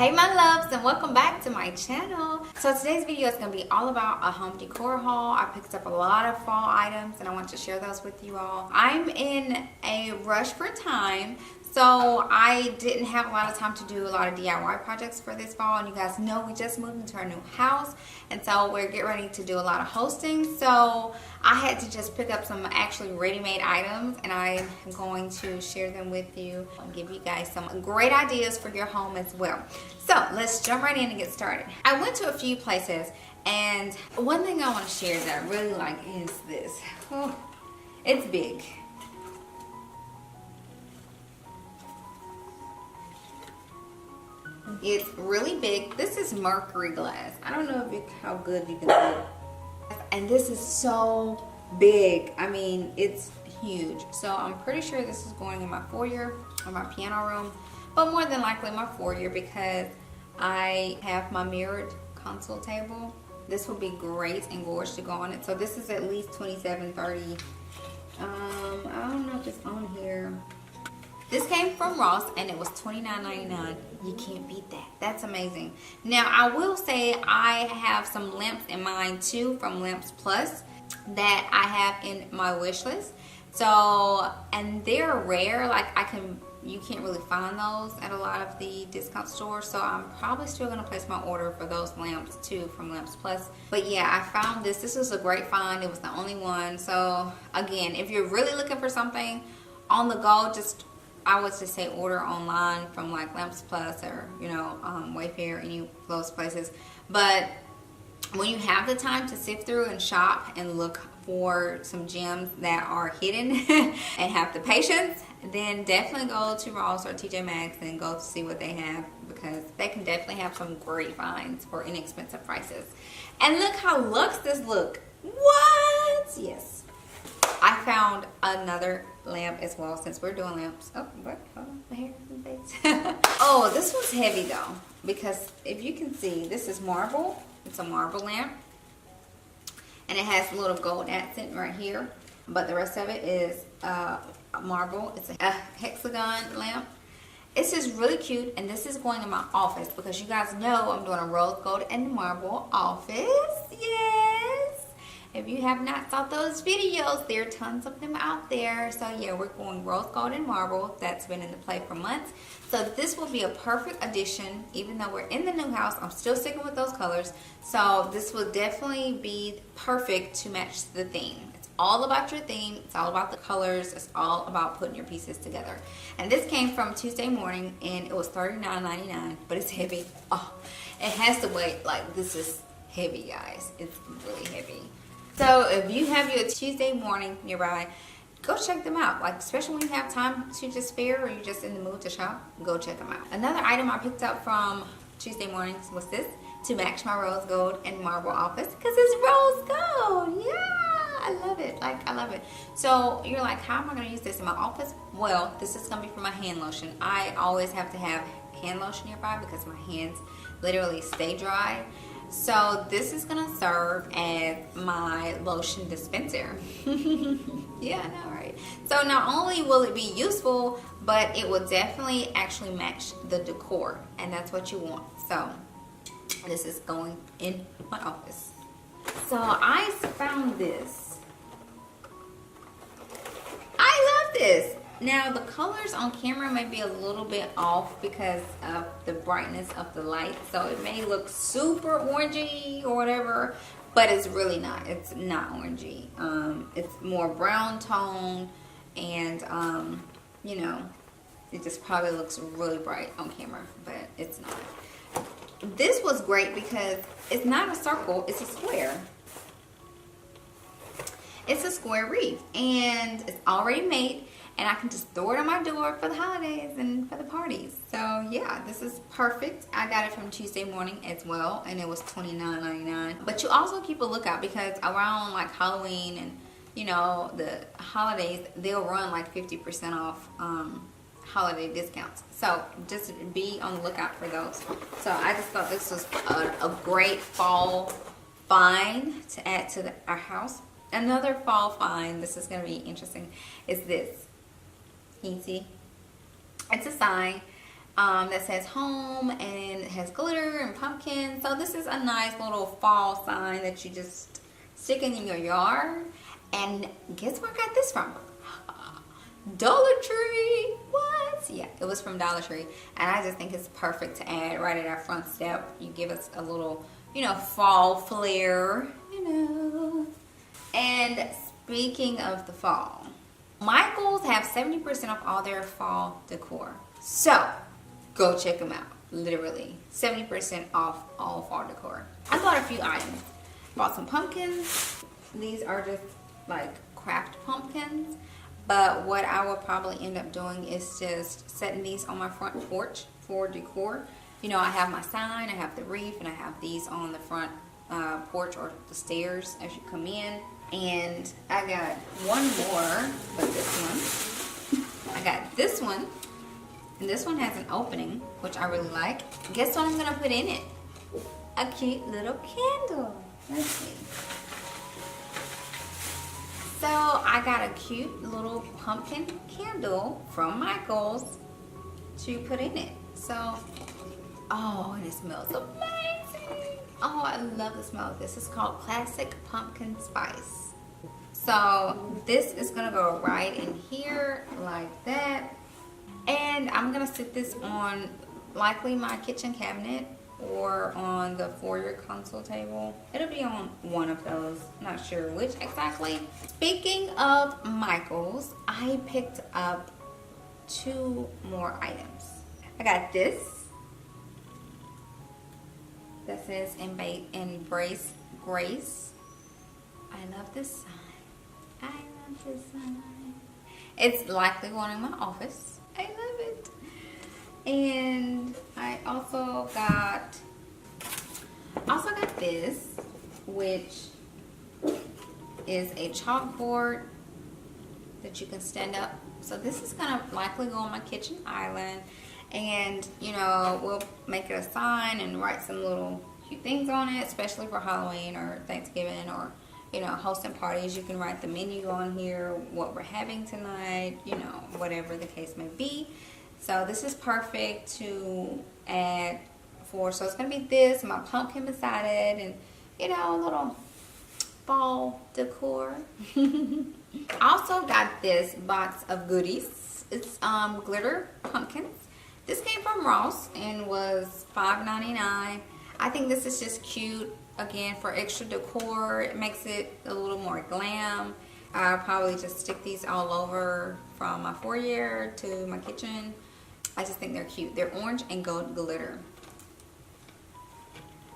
Hey my loves, and welcome back to my channel. So today's video is going to be all about a home decor haul. I picked up a lot of fall items and I want to share those with you all. I'm in a rush for time, so I didn't have a lot of time to do a lot of DIY projects for this fall. And you guys know we just moved into our new house, and so we're getting ready to do a lot of hosting. So I had to just pick up some actually ready-made items, and I'm going to share them with you and give you guys some great ideas for your home as well. So let's jump right in and get started. I went to a few places, and one thing I want to share that I really like is this. Oh, it's big. It's really big. This is mercury glass. I don't know how good you can see it. And this is so big. I mean, it's huge. So I'm pretty sure this is going in my foyer or my piano room, but more than likely my foyer because I have my mirrored console table. This would be great and gorgeous to go on it. So this is at least $27.30. I don't know if it's on here. This came from Ross and it was $29.99. You can't beat that. That's amazing. Now I will say I have some lamps in mind too from Lamps Plus that I have in my wish list. So, and they're rare. Like you can't really find those at a lot of the discount stores. So I'm probably still gonna place my order for those lamps too from Lamps Plus. But yeah, I found this. This was a great find. It was the only one. So again, if you're really looking for something on the go, I would just say order online from like Lamps Plus or, you know, Wayfair, any of those places. But when you have the time to sift through and shop and look for some gems that are hidden and have the patience, then definitely go to Ross or TJ Maxx and go see what they have, because they can definitely have some great finds for inexpensive prices. And look how luxe this look. What? Yes. I found another lamp as well, since we're doing lamps. Oh, what? Hold on, my hair and face. Oh, this one's heavy though, because if you can see, this is marble. It's a marble lamp, and it has a little gold accent right here, but the rest of it is marble. It's a hexagon lamp. It's just really cute, and this is going in my office because you guys know I'm doing a rose gold and marble office. Yes. If you have not saw those videos, there are tons of them out there. So yeah, we're going rose gold and marble. That's been in the play for months. So this will be a perfect addition. Even though we're in the new house, I'm still sticking with those colors. So this will definitely be perfect to match the theme. It's all about your theme. It's all about the colors. It's all about putting your pieces together. And this came from Tuesday Morning, and it was $39.99, but it's heavy. Oh, it has to weigh, like, this is heavy, guys. It's really heavy. So if you have your Tuesday Morning nearby, go check them out. Like, especially when you have time to just spare or you're just in the mood to shop, go check them out. Another item I picked up from Tuesday Mornings was this, to match my rose gold and marble office, because it's rose gold. Yeah, I love it. Like, I love it. So you're like, how am I going to use this in my office? Well, this is going to be for my hand lotion. I always have to have hand lotion nearby because my hands literally stay dry. So this is gonna serve as my lotion dispenser. Yeah, I know, right? So not only will it be useful, but it will definitely actually match the decor, and that's what you want. So this is going in my office. So I found this. I love this. Now the colors on camera may be a little bit off because of the brightness of the light, so it may look super orangey or whatever, but it's really not. It's not orangey. It's more brown tone, and you know, it just probably looks really bright on camera, but it's not. This was great because it's not a circle, it's a square. It's a square wreath, and it's already made. And I can just throw it on my door for the holidays and for the parties. So yeah, this is perfect. I got it from Tuesday Morning as well, and it was $29.99. But you also keep a lookout, because around like Halloween and, you know, the holidays, they'll run like 50% off holiday discounts. So just be on the lookout for those. So I just thought this was a great fall find to add to our house. Another fall find, this is going to be interesting, is this. Can you see? It's a sign that says home, and it has glitter and pumpkins. So this is a nice little fall sign that you just stick in your yard. And guess where I got this from? Dollar Tree. What? Yeah, it was from Dollar Tree, and I just think it's perfect to add right at our front step. You give us a little, you know, fall flair, you know. And speaking of the fall, Michaels have 70% off all their fall decor. So go check them out. Literally 70% off all fall decor. I bought a few items. Bought some pumpkins. These are just like craft pumpkins. But what I will probably end up doing is just setting these on my front porch for decor. You know, I have my sign, I have the wreath, and I have these on the front porch or the stairs as you come in. And I got one more, but this one. I got this one, and this one has an opening, which I really like. Guess what I'm gonna put in it? A cute little candle. Let's see. So I got a cute little pumpkin candle from Michaels to put in it. So, oh, and it smells amazing. Oh, I love the smell of this. It's called Classic Pumpkin Spice. So this is gonna go right in here like that. And I'm gonna sit this on likely my kitchen cabinet or on the foyer console table. It'll be on one of those, not sure which exactly. Speaking of Michaels, I picked up 2 more items. I got this that says Embrace Grace. I love this sign. I love this sign. It's likely going in my office. I love it. And I also got this, which is a chalkboard that you can stand up. So this is gonna likely go on my kitchen island, and you know, we'll make it a sign and write some little cute things on it, especially for Halloween or Thanksgiving or, you know, hosting parties. You can write the menu on here, what we're having tonight, you know, whatever the case may be. So this is perfect to add for, so it's gonna be this, my pumpkin beside it, and you know, a little fall decor. I also got this box of goodies. It's glitter pumpkins. This came from Ross and was $5.99. I think this is just cute, again, for extra decor. It makes it a little more glam. I'll probably just stick these all over from my foyer to my kitchen. I just think they're cute. They're orange and gold glitter.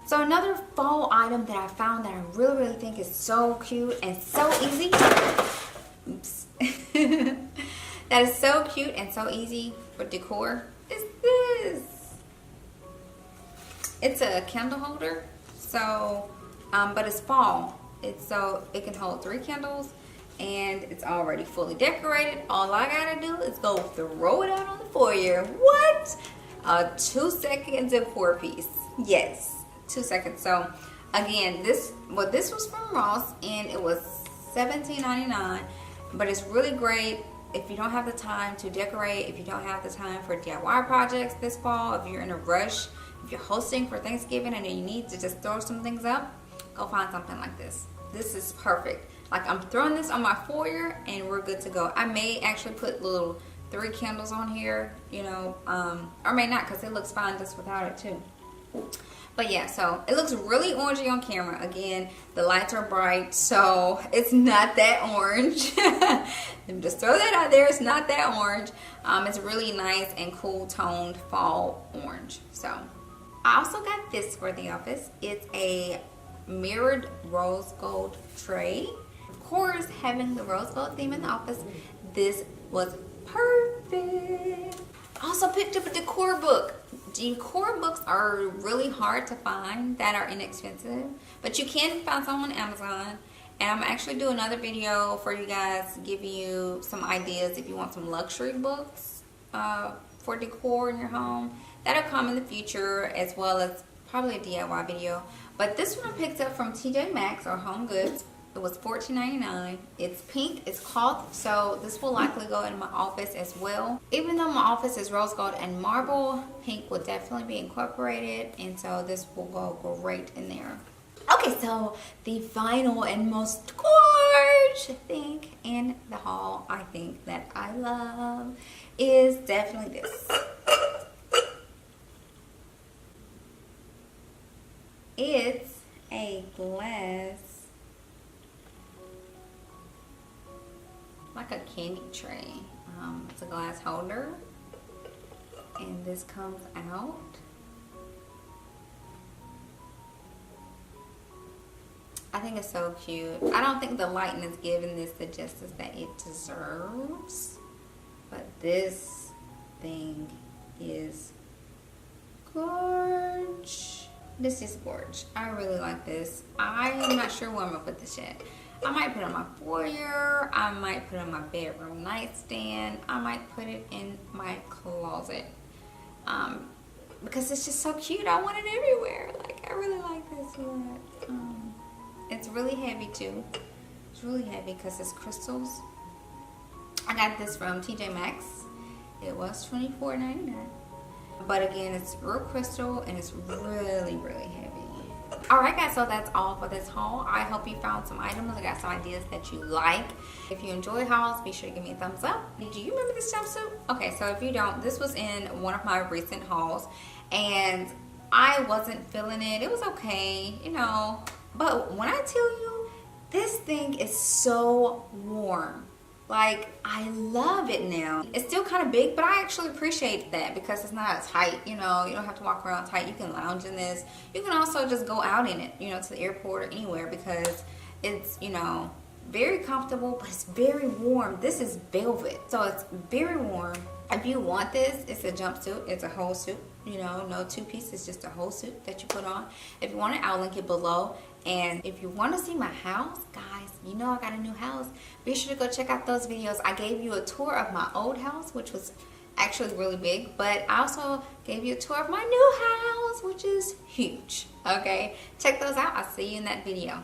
So another fall item that I found that I really think is so cute and so easy. Oops. That is so cute and so easy for decor is this. It's a candle holder. So, but it's fall. So it can hold 3 candles. And it's already fully decorated. All I gotta do is go throw it out on the foyer. What? A 2-second decor piece. Yes, 2 seconds. So again, this was from Ross, and it was $17.99. But it's really great if you don't have the time to decorate, if you don't have the time for DIY projects this fall, if you're in a rush, if you're hosting for Thanksgiving and you need to just throw some things up, go find something like this. This is perfect. Like, I'm throwing this on my foyer and we're good to go. I may actually put little 3 candles on here, you know, or may not, because it looks fine just without it too. But yeah, so it looks really orangey on camera. Again, the lights are bright, so it's not that orange. Let me just throw that out there. It's not that orange. It's really nice and cool toned fall orange. So I also got this for the office. It's a mirrored rose gold tray. Of course, having the rose gold theme in the office, this was perfect. I also picked up a decor book. Decor books are really hard to find that are inexpensive, but you can find some on Amazon. And I'm actually doing another video for you guys, giving you some ideas if you want some luxury books for decor in your home. That'll come in the future, as well as probably a DIY video. But this one I picked up from TJ Maxx or Home Goods. It was $14.99. It's pink, it's cloth, so this will likely go in my office as well. Even though my office is rose gold and marble, pink will definitely be incorporated, and so this will go great in there. Okay, so the final and most gorgeous thing in the haul, I think that I love, is definitely this. It's a glass, like a candy tray. It's a glass holder, and this comes out. I think it's so cute. I don't think the lighting is giving this the justice that it deserves, but this thing is gorgeous. This is gorgeous. I really like this. I am not sure where I'm gonna put this yet. I might put it on my foyer. I might put it on my bedroom nightstand. I might put it in my closet. Because it's just so cute. I want it everywhere. Like, I really like this one. It's really heavy too. It's really heavy because it's crystals. I got this from TJ Maxx. It was $24.99. But again, it's real crystal and it's really, really heavy. Alright guys, so that's all for this haul. I hope you found some items. I got some ideas that you like. If you enjoy hauls, be sure to give me a thumbs up. Do you remember this jumpsuit? Okay, so if you don't, this was in one of my recent hauls and I wasn't feeling it. It was okay, you know. But when I tell you, this thing is so warm. Like, I love it now. It's still kind of big, but I actually appreciate that because it's not as tight, you know. You don't have to walk around tight. You can lounge in this. You can also just go out in it, you know, to the airport or anywhere because it's, you know, very comfortable, but it's very warm. This is velvet, so it's very warm. If you want this, it's a jumpsuit. It's a whole suit, you know, no two pieces, just a whole suit that you put on. If you want it, I'll link it below. And if you want to see my house, guys, you know I got a new house. Be sure to go check out those videos. I gave you a tour of my old house, which was actually really big, but I also gave you a tour of my new house, which is huge. Okay, check those out. I'll see you in that video.